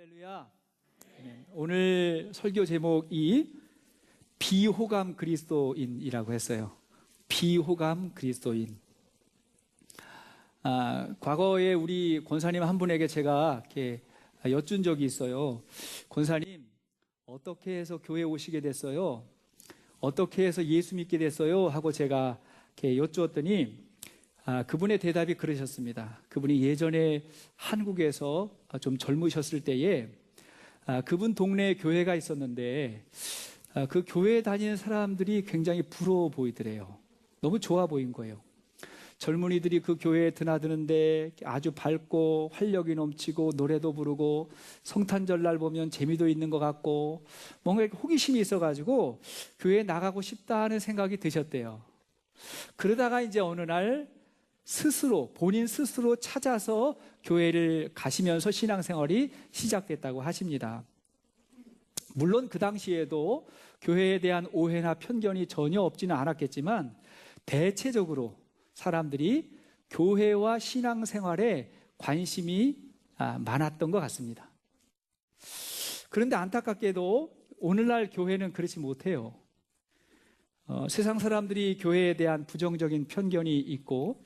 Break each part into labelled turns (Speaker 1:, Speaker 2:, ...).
Speaker 1: 할렐루야. 오늘 설교 제목이 비호감 그리스도인이라고 했어요. 비호감 그리스도인. 과거에 우리 권사님 한 분에게 제가 이렇게 여쭌 적이 있어요. 권사님, 어떻게 해서 교회에 오시게 됐어요? 어떻게 해서 예수 믿게 됐어요? 하고 제가 이렇게 여쭈었더니 그분의 대답이 그러셨습니다. 그분이 예전에 한국에서 좀 젊으셨을 때에 그분 동네에 교회가 있었는데 그 교회에 다니는 사람들이 굉장히 부러워 보이더래요. 너무 좋아 보인 거예요. 젊은이들이 그 교회에 드나드는데 아주 밝고 활력이 넘치고 노래도 부르고 성탄절날 보면 재미도 있는 것 같고 뭔가 호기심이 있어가지고 교회에 나가고 싶다는 생각이 드셨대요. 그러다가 이제 어느 날 본인 스스로 찾아서 교회를 가시면서 신앙생활이 시작됐다고 하십니다. 물론 그 당시에도 교회에 대한 오해나 편견이 전혀 없지는 않았겠지만 대체적으로 사람들이 교회와 신앙생활에 관심이 많았던 것 같습니다. 그런데 안타깝게도 오늘날 교회는 그렇지 못해요. 세상 사람들이 교회에 대한 부정적인 편견이 있고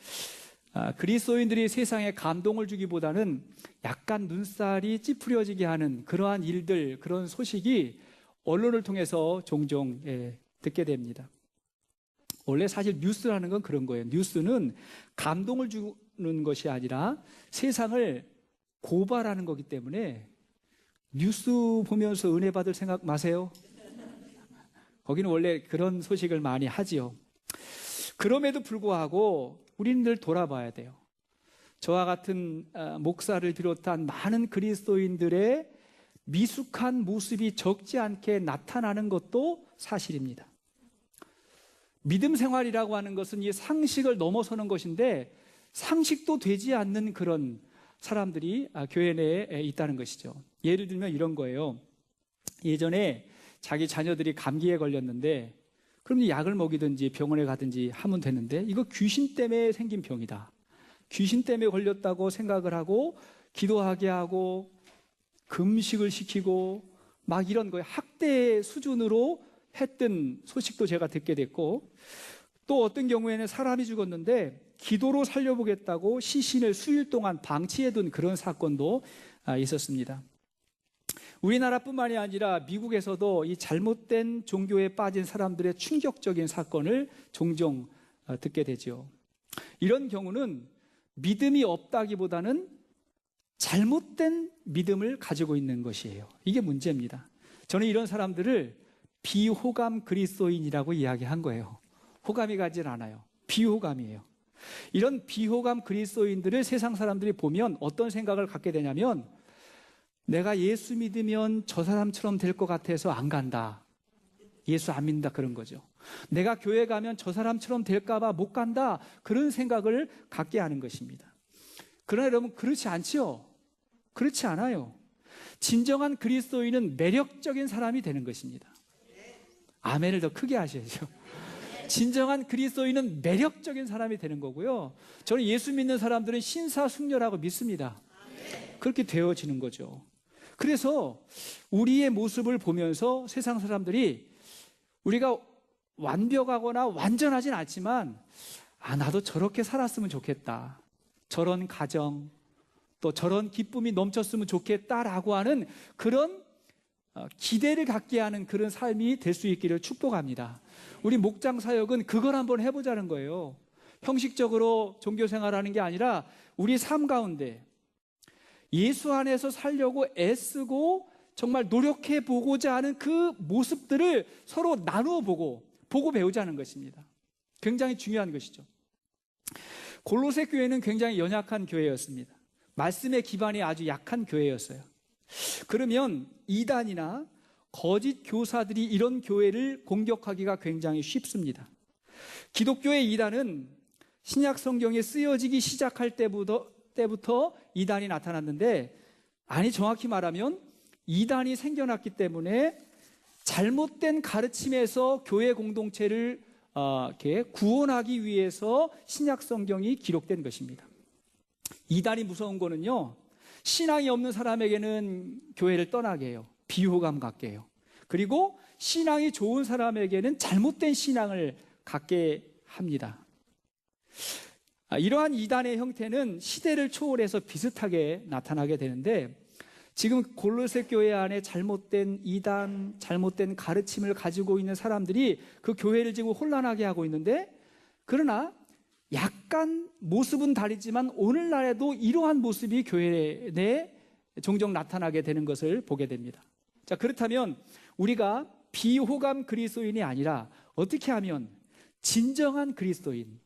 Speaker 1: 그리스도인들이 세상에 감동을 주기보다는 약간 눈살이 찌푸려지게 하는 그러한 일들, 그런 소식이 언론을 통해서 종종 듣게 됩니다. 원래 사실 뉴스라는 건 그런 거예요. 뉴스는 감동을 주는 것이 아니라 세상을 고발하는 거기 때문에 뉴스 보면서 은혜 받을 생각 마세요. 거기는 원래 그런 소식을 많이 하지요. 그럼에도 불구하고 우리는 늘 돌아봐야 돼요. 저와 같은 목사를 비롯한 많은 그리스도인들의 미숙한 모습이 적지 않게 나타나는 것도 사실입니다. 믿음 생활이라고 하는 것은 이 상식을 넘어서는 것인데 상식도 되지 않는 그런 사람들이 교회 내에 있다는 것이죠. 예를 들면 이런 거예요. 예전에 자기 자녀들이 감기에 걸렸는데 그럼 약을 먹이든지 병원에 가든지 하면 되는데 이거 귀신 때문에 생긴 병이다. 귀신 때문에 걸렸다고 생각을 하고 기도하게 하고 금식을 시키고 막 이런 거예요. 학대 수준으로 했던 소식도 제가 듣게 됐고 또 어떤 경우에는 사람이 죽었는데 기도로 살려보겠다고 시신을 수일 동안 방치해둔 그런 사건도 있었습니다. 우리나라뿐만이 아니라 미국에서도 이 잘못된 종교에 빠진 사람들의 충격적인 사건을 종종 듣게 되죠. 이런 경우는 믿음이 없다기보다는 잘못된 믿음을 가지고 있는 것이에요. 이게 문제입니다. 저는 이런 사람들을 비호감 그리스도인이라고 이야기한 거예요. 호감이 가질 않아요. 비호감이에요. 이런 비호감 그리스도인들을 세상 사람들이 보면 어떤 생각을 갖게 되냐면 내가 예수 믿으면 저 사람처럼 될 것 같아서 안 간다. 예수 안 믿는다 그런 거죠. 내가 교회 가면 저 사람처럼 될까 봐 못 간다. 그런 생각을 갖게 하는 것입니다. 그러나 여러분 그렇지 않지요? 그렇지 않아요. 진정한 그리스도인은 매력적인 사람이 되는 것입니다. 아멘을 더 크게 하셔야죠. 진정한 그리스도인은 매력적인 사람이 되는 거고요. 저는 예수 믿는 사람들은 신사숙녀라고 믿습니다. 그렇게 되어지는 거죠. 그래서 우리의 모습을 보면서 세상 사람들이 우리가 완벽하거나 완전하진 않지만 나도 저렇게 살았으면 좋겠다. 저런 가정, 또 저런 기쁨이 넘쳤으면 좋겠다라고 하는 그런 기대를 갖게 하는 그런 삶이 될 수 있기를 축복합니다. 우리 목장 사역은 그걸 한번 해보자는 거예요. 형식적으로 종교 생활하는 게 아니라 우리 삶 가운데 예수 안에서 살려고 애쓰고 정말 노력해 보고자 하는 그 모습들을 서로 나누어 보고 배우자는 것입니다. 굉장히 중요한 것이죠. 골로새 교회는 굉장히 연약한 교회였습니다. 말씀의 기반이 아주 약한 교회였어요. 그러면 이단이나 거짓 교사들이 이런 교회를 공격하기가 굉장히 쉽습니다. 기독교의 이단은 신약 성경에 쓰여지기 시작할 때부터 이단이 나타났는데 정확히 말하면 이단이 생겨났기 때문에 잘못된 가르침에서 교회 공동체를 구원하기 위해서 신약 성경이 기록된 것입니다. 이단이 무서운 거는요, 신앙이 없는 사람에게는 교회를 떠나게 해요. 비호감 갖게 해요. 그리고 신앙이 좋은 사람에게는 잘못된 신앙을 갖게 합니다. 이러한 이단의 형태는 시대를 초월해서 비슷하게 나타나게 되는데, 지금 골로새 교회 안에 잘못된 이단, 잘못된 가르침을 가지고 있는 사람들이 그 교회를 지금 혼란하게 하고 있는데, 그러나 약간 모습은 다르지만 오늘날에도 이러한 모습이 교회 내에 종종 나타나게 되는 것을 보게 됩니다. 자, 그렇다면 우리가 비호감 그리스도인이 아니라 어떻게 하면 진정한 그리스도인,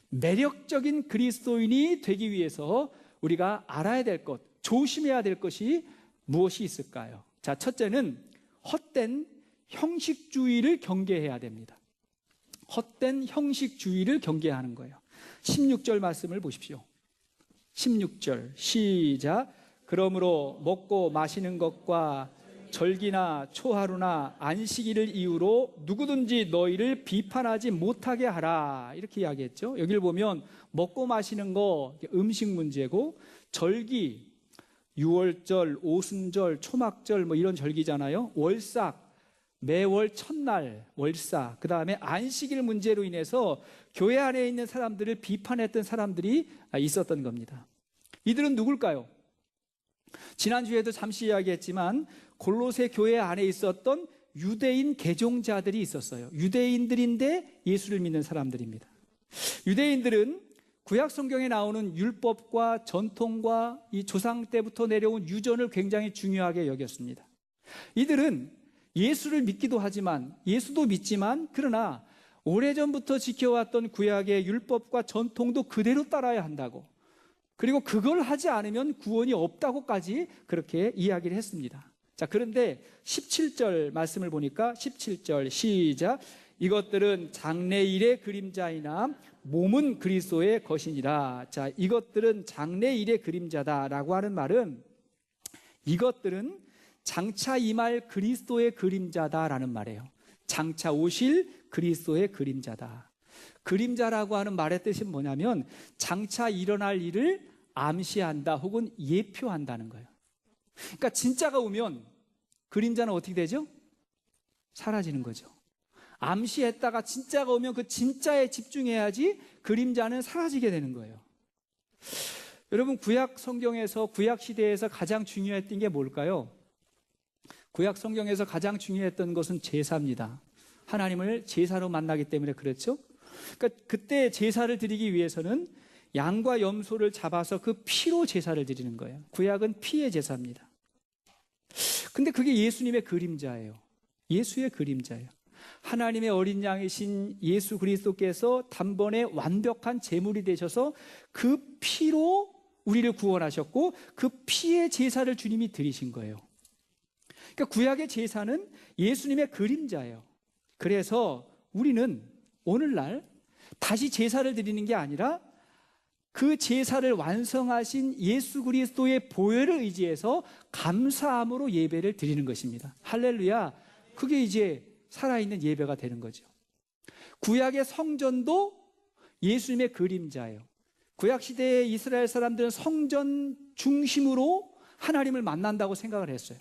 Speaker 1: 매력적인 그리스도인이 되기 위해서 우리가 알아야 될 것, 조심해야 될 것이 무엇이 있을까요? 자, 첫째는 헛된 형식주의를 경계해야 됩니다. 헛된 형식주의를 경계하는 거예요. 16절 말씀을 보십시오. 16절 시작. 그러므로 먹고 마시는 것과 절기나 초하루나 안식일을 이유로 누구든지 너희를 비판하지 못하게 하라, 이렇게 이야기했죠. 여기를 보면 먹고 마시는 거 음식 문제고, 절기, 유월절, 오순절, 초막절 뭐 이런 절기잖아요. 월삭, 매월 첫날 월사, 그 다음에 안식일 문제로 인해서 교회 안에 있는 사람들을 비판했던 사람들이 있었던 겁니다. 이들은 누굴까요? 지난주에도 잠시 이야기했지만 골로새 교회 안에 있었던 유대인 개종자들이 있었어요. 유대인들인데 예수를 믿는 사람들입니다. 유대인들은 구약 성경에 나오는 율법과 전통과 이 조상 때부터 내려온 유전을 굉장히 중요하게 여겼습니다. 이들은 예수를 믿기도 하지만, 예수도 믿지만, 그러나 오래전부터 지켜왔던 구약의 율법과 전통도 그대로 따라야 한다고, 그리고 그걸 하지 않으면 구원이 없다고까지 그렇게 이야기를 했습니다. 자, 그런데 17절 말씀을 보니까 17절 시작. 이것들은 장래일의 그림자이나 몸은 그리스도의 것이니라. 자, 이것들은 장래일의 그림자다라고 하는 말은, 이것들은 장차 임할 그리스도의 그림자다라는 말이에요. 장차 오실 그리스도의 그림자다. 그림자라고 하는 말의 뜻이 뭐냐면 장차 일어날 일을 암시한다 혹은 예표한다는 거예요. 그러니까 진짜가 오면 그림자는 어떻게 되죠? 사라지는 거죠. 암시했다가 진짜가 오면 그 진짜에 집중해야지 그림자는 사라지게 되는 거예요. 여러분, 구약 성경에서, 구약 시대에서 가장 중요했던 게 뭘까요? 구약 성경에서 가장 중요했던 것은 제사입니다. 하나님을 제사로 만나기 때문에 그렇죠. 그러니까 그때 제사를 드리기 위해서는 양과 염소를 잡아서 그 피로 제사를 드리는 거예요. 구약은 피의 제사입니다. 근데 그게 예수님의 그림자예요. 예수의 그림자예요. 하나님의 어린 양이신 예수 그리스도께서 단번에 완벽한 제물이 되셔서 그 피로 우리를 구원하셨고, 그 피의 제사를 주님이 드리신 거예요. 그러니까 구약의 제사는 예수님의 그림자예요. 그래서 우리는 오늘날 다시 제사를 드리는 게 아니라 그 제사를 완성하신 예수 그리스도의 보혈을 의지해서 감사함으로 예배를 드리는 것입니다. 할렐루야. 그게 이제 살아있는 예배가 되는 거죠. 구약의 성전도 예수님의 그림자예요. 구약시대의 이스라엘 사람들은 성전 중심으로 하나님을 만난다고 생각을 했어요.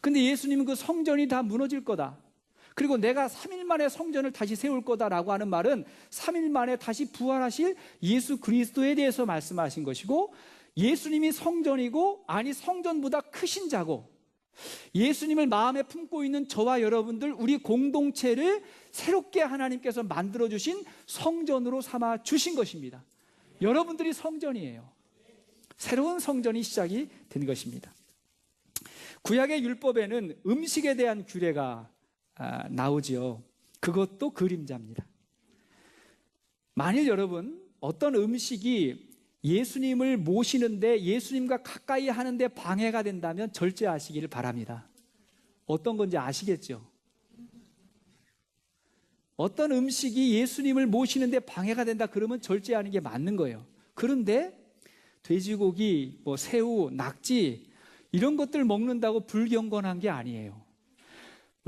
Speaker 1: 근데 예수님은 그 성전이 다 무너질 거다, 그리고 내가 3일 만에 성전을 다시 세울 거다라고 하는 말은 3일 만에 다시 부활하실 예수 그리스도에 대해서 말씀하신 것이고, 예수님이 성전이고, 아니 성전보다 크신 자고, 예수님을 마음에 품고 있는 저와 여러분들, 우리 공동체를 새롭게 하나님께서 만들어주신 성전으로 삼아 주신 것입니다. 여러분들이 성전이에요. 새로운 성전이 시작이 된 것입니다. 구약의 율법에는 음식에 대한 규례가 나오지요. 그것도 그림자입니다. 만일 여러분 어떤 음식이 예수님을 모시는데, 예수님과 가까이 하는데 방해가 된다면 절제하시기를 바랍니다. 어떤 건지 아시겠죠? 어떤 음식이 예수님을 모시는데 방해가 된다 그러면 절제하는 게 맞는 거예요. 그런데 돼지고기, 새우, 낙지 이런 것들 먹는다고 불경건한 게 아니에요.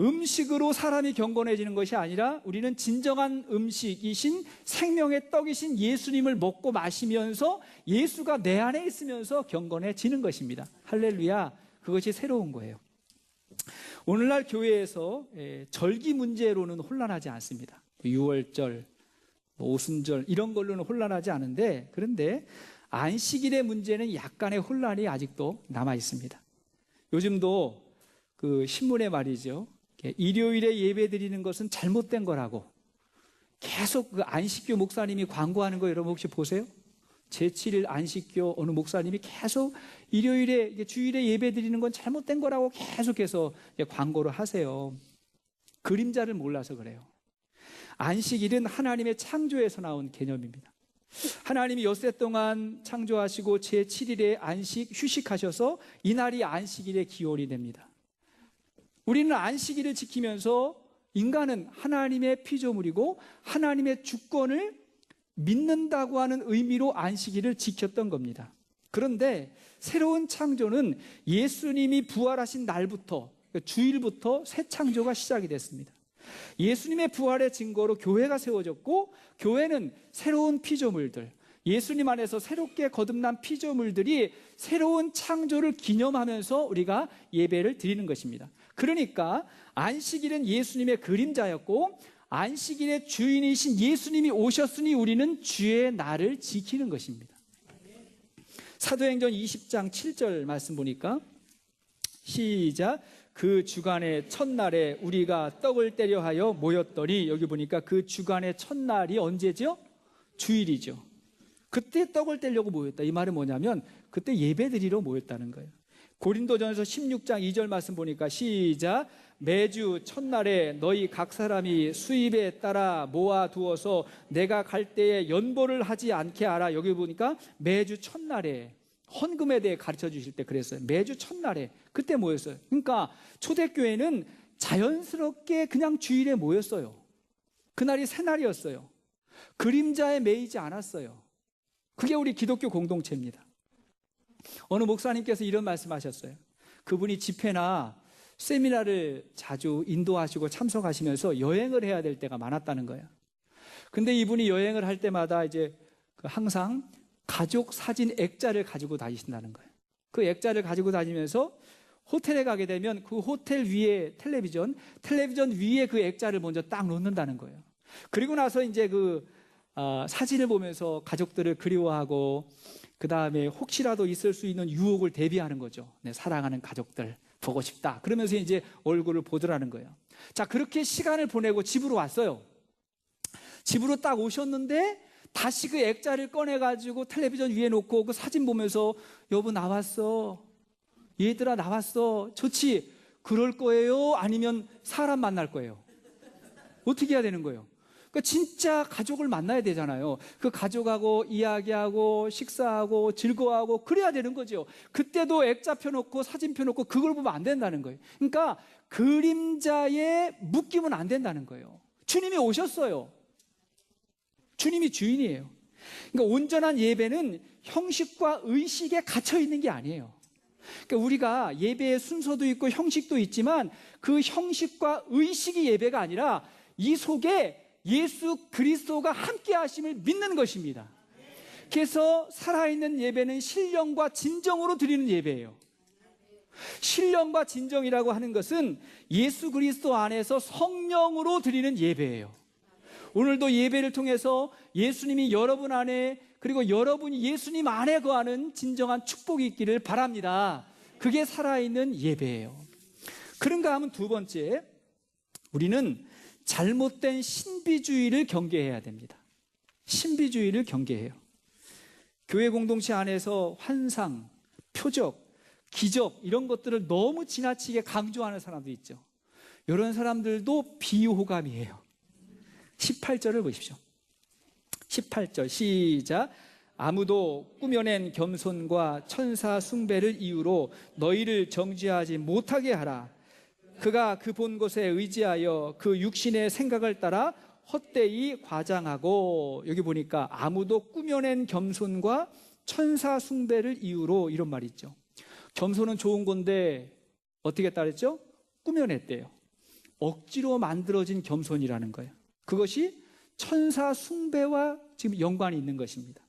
Speaker 1: 음식으로 사람이 경건해지는 것이 아니라 우리는 진정한 음식이신 생명의 떡이신 예수님을 먹고 마시면서 예수가 내 안에 있으면서 경건해지는 것입니다. 할렐루야. 그것이 새로운 거예요. 오늘날 교회에서 절기 문제로는 혼란하지 않습니다. 유월절, 오순절 이런 걸로는 혼란하지 않은데, 그런데 안식일의 문제는 약간의 혼란이 아직도 남아 있습니다. 요즘도 그 신문에 말이죠, 일요일에 예배 드리는 것은 잘못된 거라고 계속 그 안식교 목사님이 광고하는 거 여러분 혹시 보세요? 제7일 안식교 어느 목사님이 계속 일요일에 주일에 예배 드리는 건 잘못된 거라고 계속해서 광고를 하세요. 그림자를 몰라서 그래요. 안식일은 하나님의 창조에서 나온 개념입니다. 하나님이 엿새 동안 창조하시고 제7일에 휴식하셔서 이날이 안식일의 기원이 됩니다. 우리는 안식일을 지키면서 인간은 하나님의 피조물이고 하나님의 주권을 믿는다고 하는 의미로 안식일을 지켰던 겁니다. 그런데 새로운 창조는 예수님이 부활하신 날부터, 주일부터 새 창조가 시작이 됐습니다. 예수님의 부활의 증거로 교회가 세워졌고, 교회는 새로운 피조물들, 예수님 안에서 새롭게 거듭난 피조물들이 새로운 창조를 기념하면서 우리가 예배를 드리는 것입니다. 그러니까 안식일은 예수님의 그림자였고, 안식일의 주인이신 예수님이 오셨으니 우리는 주의 날을 지키는 것입니다. 사도행전 20장 7절 말씀 보니까 시작. 그 주간의 첫날에 우리가 떡을 떼려 하여 모였더니, 여기 보니까 그 주간의 첫날이 언제죠? 주일이죠. 그때 떡을 떼려고 모였다. 이 말은 뭐냐면 그때 예배드리러 모였다는 거예요. 고린도전서 16장 2절 말씀 보니까 시작. 매주 첫날에 너희 각 사람이 수입에 따라 모아두어서 내가 갈 때에 연보를 하지 않게 하라. 여기 보니까 매주 첫날에, 헌금에 대해 가르쳐 주실 때 그랬어요. 매주 첫날에 그때 모였어요. 그러니까 초대교회는 자연스럽게 그냥 주일에 모였어요. 그날이 새날이었어요. 그림자에 매이지 않았어요. 그게 우리 기독교 공동체입니다. 어느 목사님께서 이런 말씀하셨어요. 그분이 집회나 세미나를 자주 인도하시고 참석하시면서 여행을 해야 될 때가 많았다는 거예요. 근데 이분이 여행을 할 때마다 이제 항상 가족 사진 액자를 가지고 다니신다는 거예요. 그 액자를 가지고 다니면서 호텔에 가게 되면 그 호텔 위에 텔레비전 위에 그 액자를 먼저 딱 놓는다는 거예요. 그리고 나서 이제 사진을 보면서 가족들을 그리워하고, 그 다음에 혹시라도 있을 수 있는 유혹을 대비하는 거죠. 네, 사랑하는 가족들 보고 싶다. 그러면서 이제 얼굴을 보더라는 거예요. 자, 그렇게 시간을 보내고 집으로 왔어요. 집으로 딱 오셨는데 다시 그 액자를 꺼내가지고 텔레비전 위에 놓고 그 사진 보면서 여보 나왔어. 얘들아 나왔어. 좋지? 그럴 거예요? 아니면 사람 만날 거예요? 어떻게 해야 되는 거예요? 그러니까 진짜 가족을 만나야 되잖아요. 그 가족하고 이야기하고 식사하고 즐거워하고 그래야 되는 거죠. 그때도 액자 펴놓고 사진 펴놓고 그걸 보면 안 된다는 거예요. 그러니까 그림자에 묶이면 안 된다는 거예요. 주님이 오셨어요. 주님이 주인이에요. 그러니까 온전한 예배는 형식과 의식에 갇혀 있는 게 아니에요. 그러니까 우리가 예배의 순서도 있고 형식도 있지만 그 형식과 의식이 예배가 아니라 이 속에 예수 그리스도가 함께 하심을 믿는 것입니다. 그래서 살아있는 예배는 신령과 진정으로 드리는 예배예요. 신령과 진정이라고 하는 것은 예수 그리스도 안에서 성령으로 드리는 예배예요. 오늘도 예배를 통해서 예수님이 여러분 안에, 그리고 여러분이 예수님 안에 거하는 진정한 축복이 있기를 바랍니다. 그게 살아있는 예배예요. 그런가 하면 두 번째, 우리는 잘못된 신비주의를 경계해야 됩니다. 신비주의를 경계해요. 교회 공동체 안에서 환상, 표적, 기적 이런 것들을 너무 지나치게 강조하는 사람도 있죠. 이런 사람들도 비호감이에요. 18절을 보십시오. 18절 시작. 아무도 꾸며낸 겸손과 천사 숭배를 이유로 너희를 정죄하지 못하게 하라. 그가 그 본 것에 의지하여 그 육신의 생각을 따라 헛되이 과장하고, 여기 보니까 아무도 꾸며낸 겸손과 천사 숭배를 이유로, 이런 말이 있죠. 겸손은 좋은 건데 어떻게 따르죠? 꾸며냈대요. 억지로 만들어진 겸손이라는 거예요. 그것이 천사 숭배와 지금 연관이 있는 것입니다.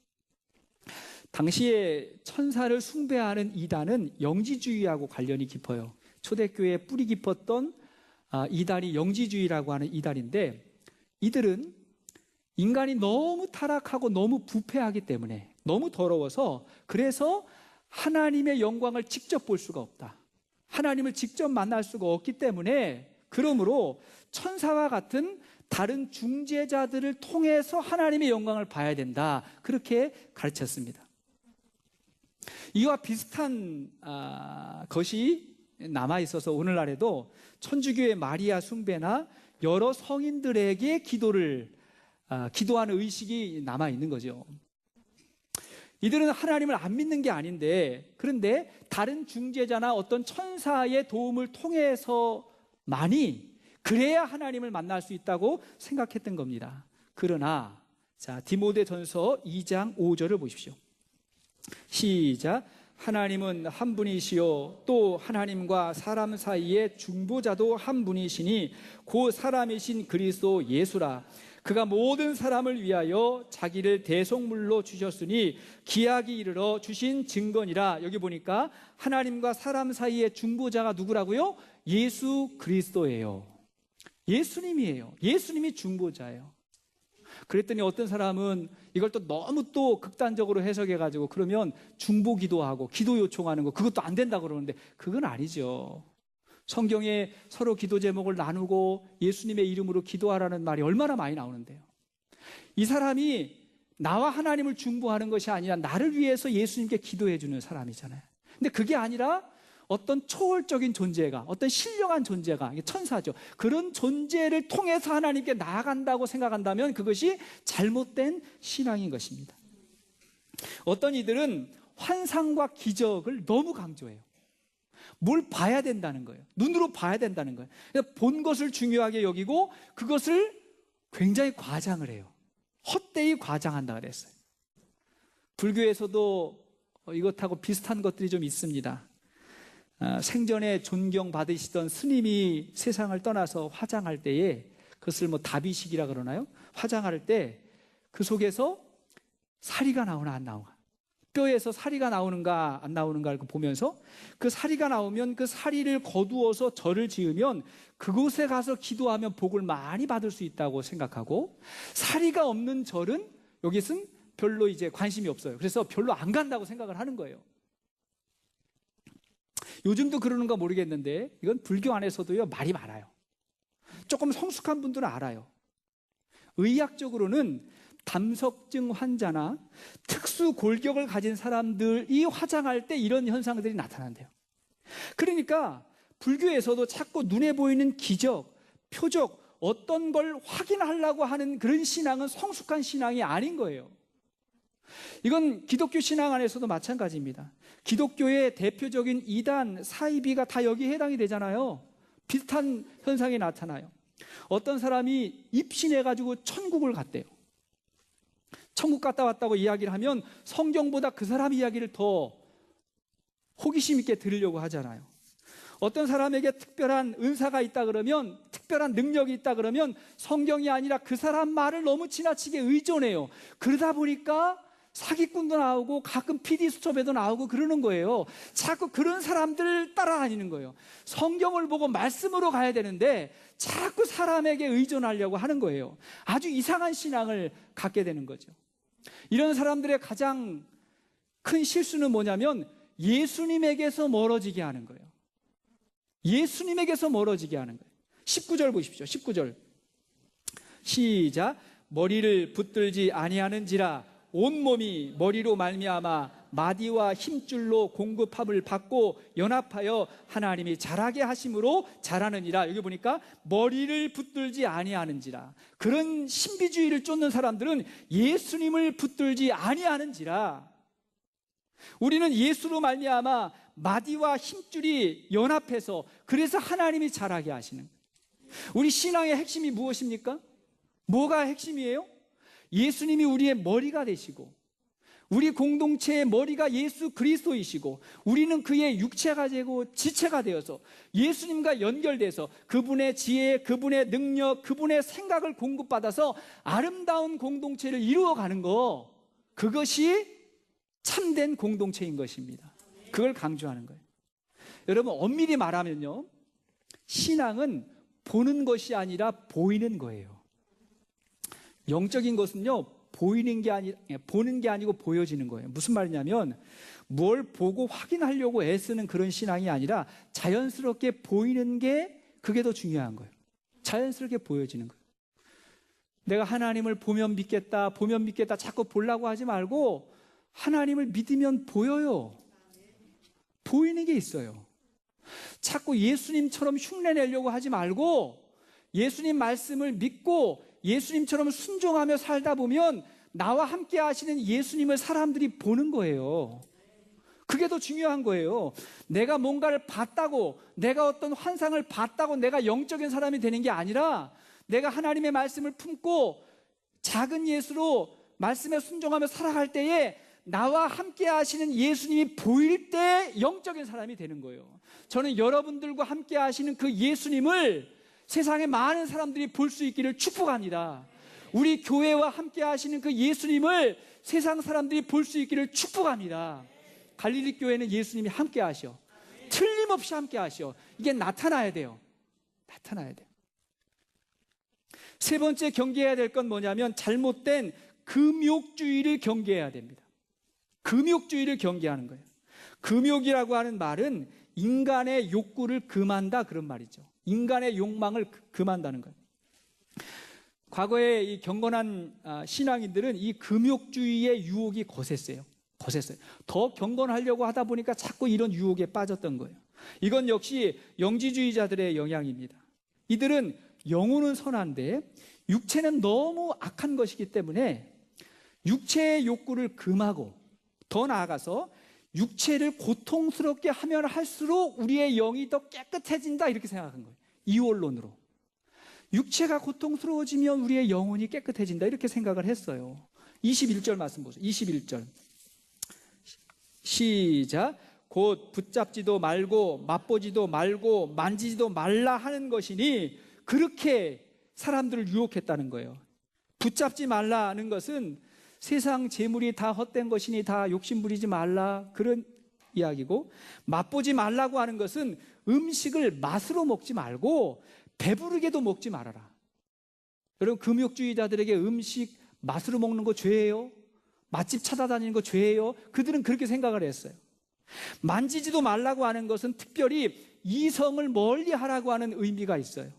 Speaker 1: 당시에 천사를 숭배하는 이단은 영지주의하고 관련이 깊어요. 초대교회에 뿌리 깊었던 이단이 영지주의라고 하는 이단인데, 이들은 인간이 너무 타락하고 너무 부패하기 때문에, 너무 더러워서, 그래서 하나님의 영광을 직접 볼 수가 없다, 하나님을 직접 만날 수가 없기 때문에, 그러므로 천사와 같은 다른 중재자들을 통해서 하나님의 영광을 봐야 된다, 그렇게 가르쳤습니다. 이와 비슷한 것이 남아있어서 오늘날에도 천주교의 마리아 숭배나 여러 성인들에게 기도하는 의식이 남아있는 거죠. 이들은 하나님을 안 믿는 게 아닌데, 그런데 다른 중재자나 어떤 천사의 도움을 통해서만이 그래야 하나님을 만날 수 있다고 생각했던 겁니다. 그러나 디모데전서 2장 5절을 보십시오. 시작. 하나님은 한 분이시요 또 하나님과 사람 사이의 중보자도 한 분이시니 그 사람이신 그리스도 예수라. 그가 모든 사람을 위하여 자기를 대속물로 주셨으니 기약이 이르러 주신 증거니라. 여기 보니까 하나님과 사람 사이의 중보자가 누구라고요? 예수 그리스도예요. 예수님이에요. 예수님이 중보자예요. 그랬더니 어떤 사람은 이걸 또 너무 또 극단적으로 해석해가지고, 그러면 중보 기도하고 기도 요청하는 거 그것도 안 된다고 그러는데, 그건 아니죠. 성경에 서로 기도 제목을 나누고 예수님의 이름으로 기도하라는 말이 얼마나 많이 나오는데요. 이 사람이 나와 하나님을 중보하는 것이 아니라 나를 위해서 예수님께 기도해 주는 사람이잖아요. 근데 그게 아니라 어떤 초월적인 존재가, 어떤 신령한 존재가, 천사죠, 그런 존재를 통해서 하나님께 나아간다고 생각한다면 그것이 잘못된 신앙인 것입니다. 어떤 이들은 환상과 기적을 너무 강조해요. 뭘 봐야 된다는 거예요. 눈으로 봐야 된다는 거예요. 본 것을 중요하게 여기고 그것을 굉장히 과장을 해요. 헛되이 과장한다 그랬어요. 불교에서도 이것하고 비슷한 것들이 좀 있습니다. 생전에 존경받으시던 스님이 세상을 떠나서 화장할 때에, 그것을 다비식이라 그러나요? 화장할 때 그 속에서 사리가 나오나 안 나오나, 뼈에서 사리가 나오는가 안 나오는가를 보면서 그 사리가 나오면 그 사리를 거두어서 절을 지으면 그곳에 가서 기도하면 복을 많이 받을 수 있다고 생각하고, 사리가 없는 절은 여기서는 별로 이제 관심이 없어요. 그래서 별로 안 간다고 생각을 하는 거예요. 요즘도 그러는가 모르겠는데, 이건 불교 안에서도요 말이 많아요. 조금 성숙한 분들은 알아요. 의학적으로는 담석증 환자나 특수 골격을 가진 사람들이 화장할 때 이런 현상들이 나타난대요. 그러니까 불교에서도 자꾸 눈에 보이는 기적, 표적, 어떤 걸 확인하려고 하는 그런 신앙은 성숙한 신앙이 아닌 거예요. 이건 기독교 신앙 안에서도 마찬가지입니다. 기독교의 대표적인 이단, 사이비가 다 여기에 해당이 되잖아요. 비슷한 현상이 나타나요. 어떤 사람이 입신해가지고 천국을 갔대요. 천국 갔다 왔다고 이야기를 하면 성경보다 그 사람 이야기를 더 호기심 있게 들으려고 하잖아요. 어떤 사람에게 특별한 은사가 있다 그러면, 특별한 능력이 있다 그러면 성경이 아니라 그 사람 말을 너무 지나치게 의존해요. 그러다 보니까 사기꾼도 나오고 가끔 PD 수첩에도 나오고 그러는 거예요. 자꾸 그런 사람들을 따라다니는 거예요. 성경을 보고 말씀으로 가야 되는데 자꾸 사람에게 의존하려고 하는 거예요. 아주 이상한 신앙을 갖게 되는 거죠. 이런 사람들의 가장 큰 실수는 뭐냐면 예수님에게서 멀어지게 하는 거예요. 예수님에게서 멀어지게 하는 거예요. 19절 보십시오. 19절 시작. 머리를 붙들지 아니하는지라 온몸이 머리로 말미암아 마디와 힘줄로 공급함을 받고 연합하여 하나님이 자라게 하심으로 자라느니라. 여기 보니까 머리를 붙들지 아니하는지라. 그런 신비주의를 쫓는 사람들은 예수님을 붙들지 아니하는지라. 우리는 예수로 말미암아 마디와 힘줄이 연합해서, 그래서 하나님이 자라게 하시는 거예요. 우리 신앙의 핵심이 무엇입니까? 뭐가 핵심이에요? 예수님이 우리의 머리가 되시고 우리 공동체의 머리가 예수 그리스도이시고 우리는 그의 육체가 되고 지체가 되어서 예수님과 연결돼서 그분의 지혜, 그분의 능력, 그분의 생각을 공급받아서 아름다운 공동체를 이루어가는 거, 그것이 참된 공동체인 것입니다. 그걸 강조하는 거예요. 여러분, 엄밀히 말하면요, 신앙은 보는 것이 아니라 보이는 거예요. 영적인 것은요, 보이는 게 보는 게 아니고 보여지는 거예요. 무슨 말이냐면, 뭘 보고 확인하려고 애쓰는 그런 신앙이 아니라 자연스럽게 보이는 게, 그게 더 중요한 거예요. 자연스럽게 보여지는 거예요. 내가 하나님을 보면 믿겠다 자꾸 보려고 하지 말고, 하나님을 믿으면 보여요. 보이는 게 있어요. 자꾸 예수님처럼 흉내 내려고 하지 말고 예수님 말씀을 믿고 예수님처럼 순종하며 살다 보면 나와 함께 하시는 예수님을 사람들이 보는 거예요. 그게 더 중요한 거예요. 내가 뭔가를 봤다고, 내가 어떤 환상을 봤다고 내가 영적인 사람이 되는 게 아니라, 내가 하나님의 말씀을 품고 작은 예수로 말씀에 순종하며 살아갈 때에 나와 함께 하시는 예수님이 보일 때 영적인 사람이 되는 거예요. 저는 여러분들과 함께 하시는 그 예수님을 세상의 많은 사람들이 볼 수 있기를 축복합니다. 우리 교회와 함께 하시는 그 예수님을 세상 사람들이 볼 수 있기를 축복합니다. 갈릴리 교회는 예수님이 함께 하셔. 틀림없이 함께 하셔. 이게 나타나야 돼요. 나타나야 돼요. 세 번째 경계해야 될 건 뭐냐면, 잘못된 금욕주의를 경계해야 됩니다. 금욕주의를 경계하는 거예요. 금욕이라고 하는 말은 인간의 욕구를 금한다, 그런 말이죠. 인간의 욕망을 금한다는 거예요. 과거에 이 경건한 신앙인들은 이 금욕주의의 유혹이 거셌어요. 더 경건하려고 하다 보니까 자꾸 이런 유혹에 빠졌던 거예요. 이건 역시 영지주의자들의 영향입니다. 이들은 영혼은 선한데 육체는 너무 악한 것이기 때문에 육체의 욕구를 금하고, 더 나아가서 육체를 고통스럽게 하면 할수록 우리의 영이 더 깨끗해진다, 이렇게 생각한 거예요. 이원론으로. 육체가 고통스러워지면 우리의 영혼이 깨끗해진다, 이렇게 생각을 했어요. 21절 말씀 보세요. 21절 시작. 곧 붙잡지도 말고 맛보지도 말고 만지지도 말라 하는 것이니, 그렇게 사람들을 유혹했다는 거예요. 붙잡지 말라는 것은 세상 재물이 다 헛된 것이니 다 욕심 부리지 말라, 그런 이야기고, 맛보지 말라고 하는 것은 음식을 맛으로 먹지 말고 배부르게도 먹지 말아라. 여러분, 금욕주의자들에게 음식 맛으로 먹는 거 죄예요? 맛집 찾아다니는 거 죄예요? 그들은 그렇게 생각을 했어요. 만지지도 말라고 하는 것은 특별히 이성을 멀리 하라고 하는 의미가 있어요.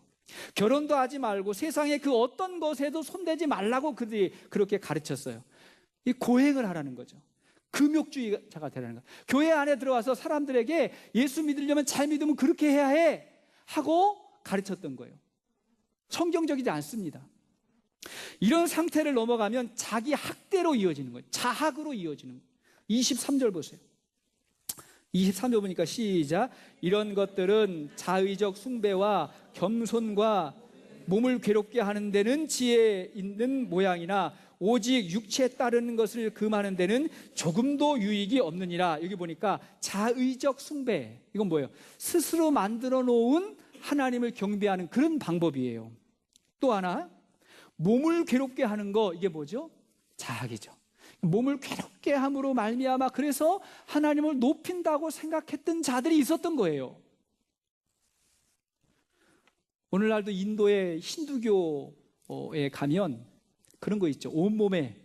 Speaker 1: 결혼도 하지 말고 세상의 그 어떤 것에도 손대지 말라고 그들이 그렇게 가르쳤어요. 이 고행을 하라는 거죠. 금욕주의자가 되라는 거예요. 교회 안에 들어와서 사람들에게 예수 믿으려면, 잘 믿으면 그렇게 해야 해 하고 가르쳤던 거예요. 성경적이지 않습니다. 이런 상태를 넘어가면 자기 학대로 이어지는 거예요. 자학으로 이어지는 거예요. 23절 보세요. 23절 보니까 시작. 이런 것들은 자의적 숭배와 겸손과 몸을 괴롭게 하는 데는 지혜 있는 모양이나 오직 육체에 따르는 것을 금하는 데는 조금도 유익이 없느니라. 여기 보니까 자의적 숭배, 이건 뭐예요? 스스로 만들어 놓은 하나님을 경배하는 그런 방법이에요. 또 하나, 몸을 괴롭게 하는 거, 이게 뭐죠? 자학이죠. 몸을 괴롭게 함으로 말미암아 그래서 하나님을 높인다고 생각했던 자들이 있었던 거예요. 오늘날도 인도의 힌두교에 가면 그런 거 있죠. 온몸에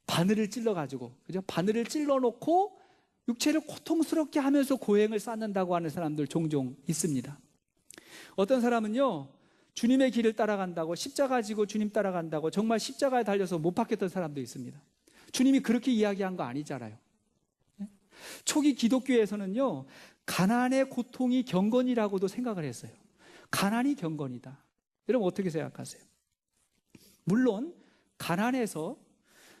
Speaker 1: 바늘을 찔러가지고, 그죠? 바늘을 찔러놓고 육체를 고통스럽게 하면서 고행을 쌓는다고 하는 사람들 종종 있습니다. 어떤 사람은요, 주님의 길을 따라간다고, 십자가 지고 주님 따라간다고 정말 십자가에 달려서 못 박혔던 사람도 있습니다. 주님이 그렇게 이야기한 거 아니잖아요. 초기 기독교에서는요, 가난의 고통이 경건이라고도 생각을 했어요. 가난이 경건이다. 여러분 어떻게 생각하세요? 물론 가난해서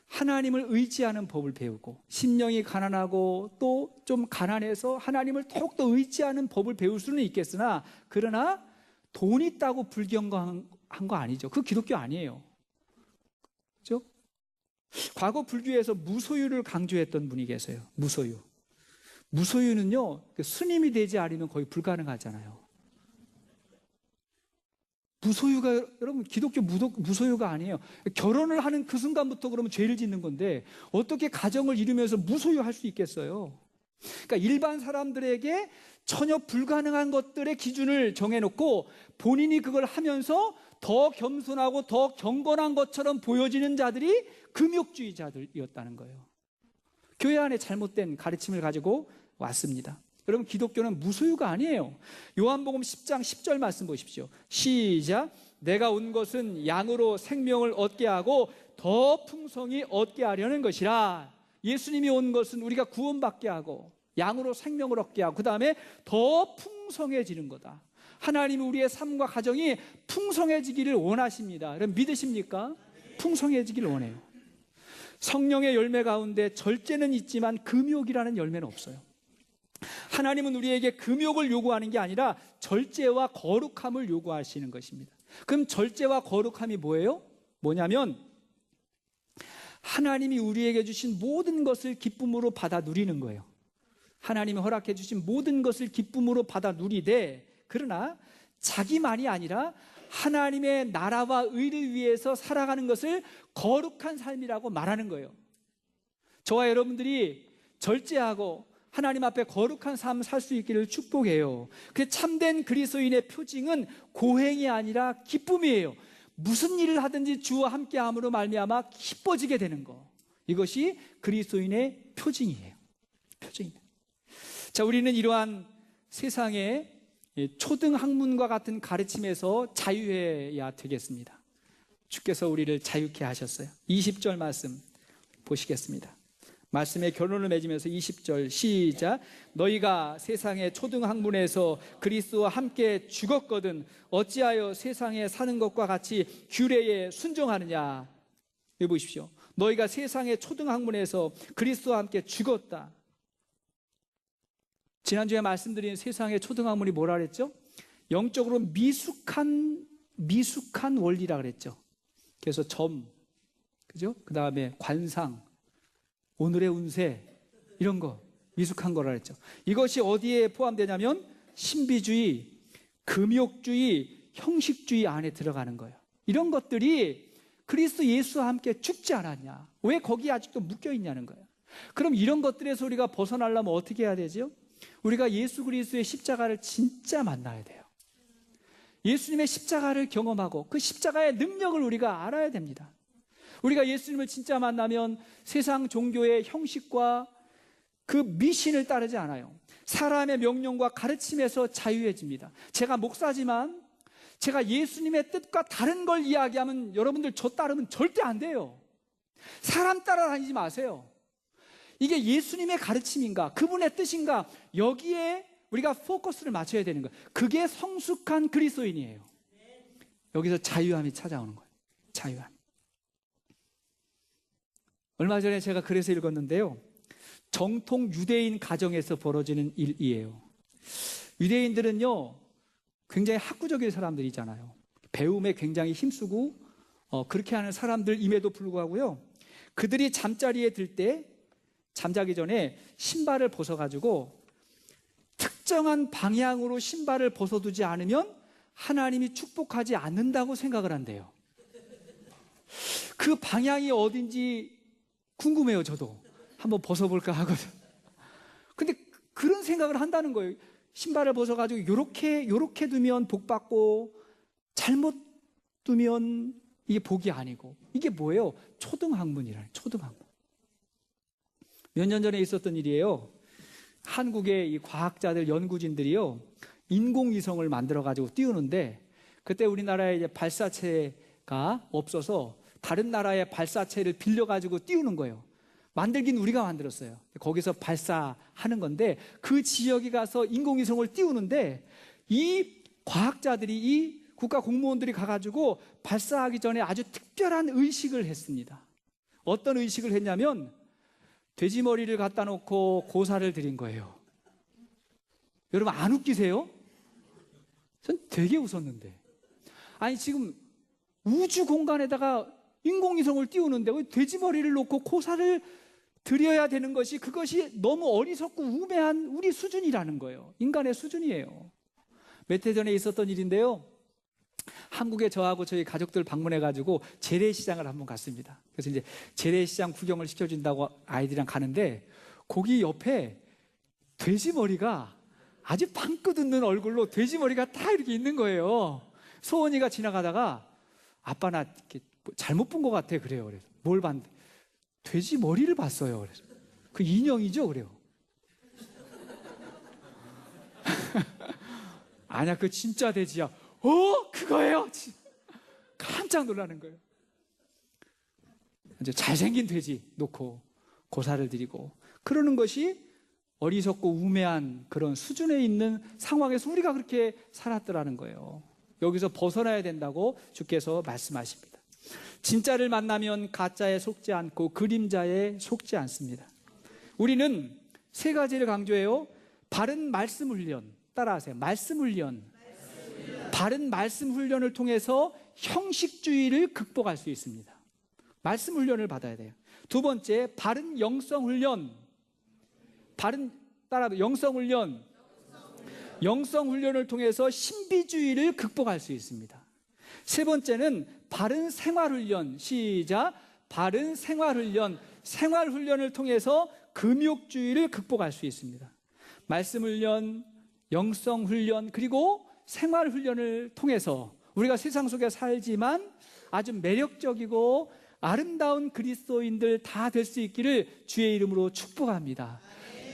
Speaker 1: 하나님을 의지하는 법을 배우고, 심령이 가난하고 또 좀 가난해서 하나님을 더욱더 의지하는 법을 배울 수는 있겠으나, 그러나 돈 있다고 불경건한 거 아니죠. 그 기독교 아니에요. 그렇죠? 과거 불교에서 무소유를 강조했던 분이 계세요. 무소유. 무소유는요, 스님이 되지 않으면 거의 불가능하잖아요. 무소유가, 여러분, 기독교 무소유가 아니에요. 결혼을 하는 그 순간부터 그러면 죄를 짓는 건데 어떻게 가정을 이루면서 무소유할 수 있겠어요? 그러니까 일반 사람들에게 전혀 불가능한 것들의 기준을 정해놓고 본인이 그걸 하면서 더 겸손하고 더 경건한 것처럼 보여지는 자들이 금욕주의자들이었다는 거예요. 교회 안에 잘못된 가르침을 가지고 왔습니다. 여러분, 기독교는 무소유가 아니에요. 요한복음 10장 10절 말씀 보십시오. 시작. 내가 온 것은 양으로 생명을 얻게 하고 더 풍성히 얻게 하려는 것이라. 예수님이 온 것은 우리가 구원받게 하고 양으로 생명을 얻게 하고 그 다음에 더 풍성해지는 거다. 하나님이 우리의 삶과 가정이 풍성해지기를 원하십니다. 여러분, 믿으십니까? 풍성해지기를 원해요. 성령의 열매 가운데 절제는 있지만 금욕이라는 열매는 없어요. 하나님은 우리에게 금욕을 요구하는 게 아니라 절제와 거룩함을 요구하시는 것입니다. 그럼 절제와 거룩함이 뭐예요? 뭐냐면 하나님이 우리에게 주신 모든 것을 기쁨으로 받아 누리는 거예요. 하나님이 허락해 주신 모든 것을 기쁨으로 받아 누리되, 그러나 자기만이 아니라 하나님의 나라와 의를 위해서 살아가는 것을 거룩한 삶이라고 말하는 거예요. 저와 여러분들이 절제하고 하나님 앞에 거룩한 삶을 살 수 있기를 축복해요. 그 참된 그리스도인의 표징은 고행이 아니라 기쁨이에요. 무슨 일을 하든지 주와 함께함으로 말미암아 기뻐지게 되는 거, 이것이 그리스도인의 표징이에요. 표징입니다. 자, 우리는 이러한 세상의 초등학문과 같은 가르침에서 자유해야 되겠습니다. 주께서 우리를 자유케 하셨어요. 20절 말씀 보시겠습니다. 말씀의 결론을 맺으면서 20절 시작. 너희가 세상의 초등학문에서 그리스도와 함께 죽었거든 어찌하여 세상에 사는 것과 같이 규례에 순종하느냐. 여기 보십시오. 너희가 세상의 초등학문에서 그리스도와 함께 죽었다. 지난주에 말씀드린 세상의 초등학문이 뭐라 그랬죠? 영적으로 미숙한 원리라 그랬죠. 그래서 점, 그죠? 그 다음에 관상, 오늘의 운세, 이런 거 미숙한 거라 그랬죠. 이것이 어디에 포함되냐면 신비주의, 금욕주의, 형식주의 안에 들어가는 거예요. 이런 것들이 그리스도 예수와 함께 죽지 않았냐? 왜 거기에 아직도 묶여 있냐는 거예요. 그럼 이런 것들에서 우리가 벗어나려면 어떻게 해야 되죠? 우리가 예수 그리스도의 십자가를 진짜 만나야 돼요. 예수님의 십자가를 경험하고 그 십자가의 능력을 우리가 알아야 됩니다. 우리가 예수님을 진짜 만나면 세상 종교의 형식과 그 미신을 따르지 않아요. 사람의 명령과 가르침에서 자유해집니다. 제가 목사지만 제가 예수님의 뜻과 다른 걸 이야기하면 여러분들 저 따르면 절대 안 돼요. 사람 따라다니지 마세요. 이게 예수님의 가르침인가, 그분의 뜻인가, 여기에 우리가 포커스를 맞춰야 되는 거예요. 그게 성숙한 그리스도인이에요. 여기서 자유함이 찾아오는 거예요. 자유함. 얼마 전에 제가 글에서 읽었는데요, 정통 유대인 가정에서 벌어지는 일이에요. 유대인들은요 굉장히 학구적인 사람들이잖아요. 배움에 굉장히 힘쓰고 그렇게 하는 사람들임에도 불구하고요, 그들이 잠자리에 들 때 잠자기 전에 신발을 벗어가지고 특정한 방향으로 신발을 벗어두지 않으면 하나님이 축복하지 않는다고 생각을 한대요. 그 방향이 어딘지 궁금해요. 저도 한번 벗어볼까 하거든. 근데 그런 생각을 한다는 거예요. 신발을 벗어가지고 요렇게 두면 복 받고 잘못 두면 이게 복이 아니고, 이게 뭐예요? 초등학문이라는, 초등학문. 몇 년 전에 있었던 일이에요. 한국의 이 과학자들, 연구진들이요 인공위성을 만들어가지고 띄우는데, 그때 우리나라에 이제 발사체가 없어서 다른 나라의 발사체를 빌려가지고 띄우는 거예요. 만들긴 우리가 만들었어요. 거기서 발사하는 건데, 그 지역에 가서 인공위성을 띄우는데 이 과학자들이, 이 국가 공무원들이 가가지고 발사하기 전에 아주 특별한 의식을 했습니다. 어떤 의식을 했냐면 돼지 머리를 갖다 놓고 고사를 드린 거예요. 여러분 안 웃기세요? 전 되게 웃었는데. 아니 지금 우주 공간에다가 인공위성을 띄우는데 돼지 머리를 놓고 고사를 드려야 되는 것이, 그것이 너무 어리석고 우매한 우리 수준이라는 거예요. 인간의 수준이에요. 몇 해 전에 있었던 일인데요. 한국에 저하고 저희 가족들 방문해가지고 재래시장을 한번 갔습니다. 그래서 이제 재래시장 구경을 시켜준다고 아이들이랑 가는데, 거기 옆에 돼지 머리가 아주 방긋 웃는 얼굴로 돼지 머리가 딱 이렇게 있는 거예요. 소원이가 지나가다가 아빠 나 이렇게 잘못 본 것 같아 그래요. 그래서 뭘 봤는데 돼지 머리를 봤어요. 그래서 그 인형이죠 그래요. 아니야 그 진짜 돼지야. 그거예요. 깜짝 놀라는 거예요. 이제 잘생긴 돼지 놓고 고사를 드리고 그러는 것이 어리석고 우매한 그런 수준에 있는 상황에서 우리가 그렇게 살았더라는 거예요. 여기서 벗어나야 된다고 주께서 말씀하십니다. 진짜를 만나면 가짜에 속지 않고 그림자에 속지 않습니다. 우리는 세 가지를 강조해요. 바른 말씀 훈련, 따라하세요. 말씀 훈련. 바른 말씀 훈련을 통해서 형식주의를 극복할 수 있습니다. 말씀 훈련을 받아야 돼요. 두 번째, 바른 영성 훈련. 영성 훈련. 영성 훈련을 통해서 신비주의를 극복할 수 있습니다. 세 번째는 바른 생활 훈련. 시작. 바른 생활 훈련. 생활 훈련을 통해서 금욕주의를 극복할 수 있습니다. 말씀 훈련, 영성 훈련, 그리고 생활 훈련을 통해서 우리가 세상 속에 살지만 아주 매력적이고 아름다운 그리스도인들 다 될 수 있기를 주의 이름으로 축복합니다.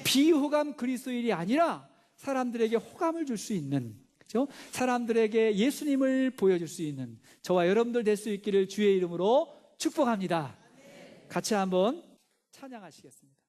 Speaker 1: 비호감 그리스도인이 아니라 사람들에게 호감을 줄 수 있는, 그렇죠? 사람들에게 예수님을 보여줄 수 있는 저와 여러분들 될 수 있기를 주의 이름으로 축복합니다. 같이 한번 찬양하시겠습니다.